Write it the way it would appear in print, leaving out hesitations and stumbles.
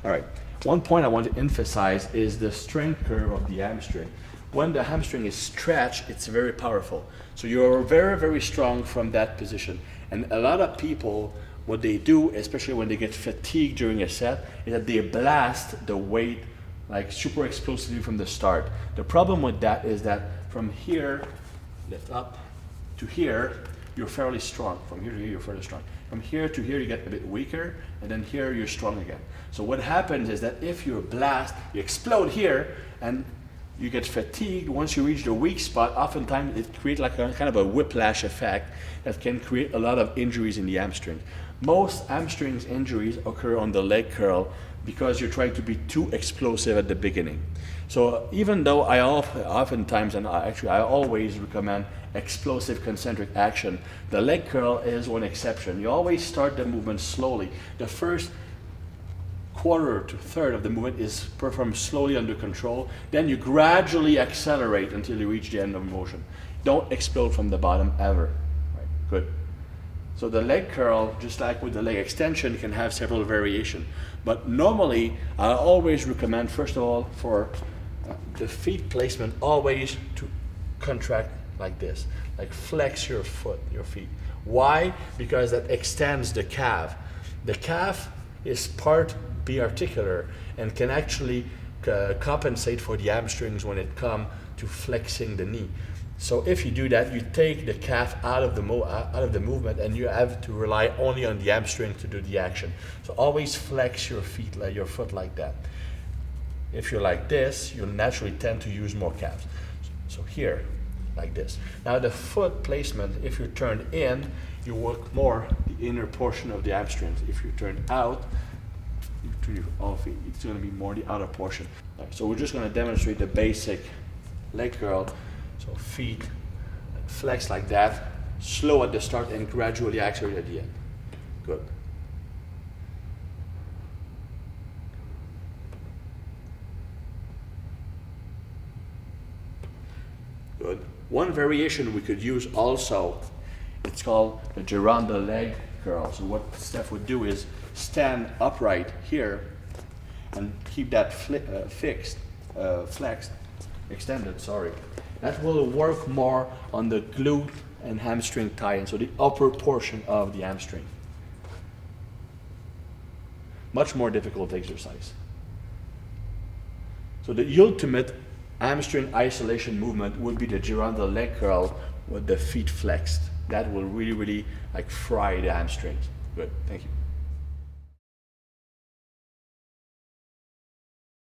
All right. One point I want to emphasize is the strength curve of the hamstring. When the hamstring is stretched, it's very powerful. So you're very, very strong from that position. And a lot of people, what they do, especially when they get fatigued during a set, is that they blast the weight like super explosively from the start. The problem with that is that from here, lift up, to here, you're fairly strong. From here to here, you're fairly strong. From here to here, you get a bit weaker, and then here, you're strong again. So what happens is that if you blast, you explode here, and you get fatigued. Once you reach the weak spot, oftentimes it creates like a kind of a whiplash effect that can create a lot of injuries in the hamstring. Most hamstrings injuries occur on the leg curl because you're trying to be too explosive at the beginning. So even though I oftentimes, and I always recommend explosive concentric action, the leg curl is one exception. You always start the movement slowly. The first quarter to third of the movement is performed slowly under control. Then you gradually accelerate until you reach the end of motion. Don't explode from the bottom ever. Right. Good. So the leg curl, just like with the leg extension, can have several variations. But normally, I always recommend, first of all, for the feet placement, always to contract like this, like flex your feet. Why? Because that extends the calf. The calf is part biarticular and can actually compensate for the hamstrings when it comes to flexing the knee. So if you do that, you take the calf out of the movement, and you have to rely only on the hamstring to do the action. So always flex your foot like that. If you're like this, you'll naturally tend to use more calves. So here, like this. Now the foot placement, if you turn in, you work more the inner portion of the hamstrings. If you turn out, it's going to be more the outer portion. Right, so we're just going to demonstrate the basic leg curl. So feet flex like that, slow at the start and gradually accelerate at the end. Good. Good. One variation we could use also, it's called the Gironda leg curl. So what Steph would do is stand upright here and keep that flexed, extended, sorry. That will work more on the glute and hamstring tie-in, so the upper portion of the hamstring. Much more difficult exercise. So the ultimate hamstring isolation movement would be the Gironda leg curl with the feet flexed. That will really, really like fry the hamstrings. Good, thank you.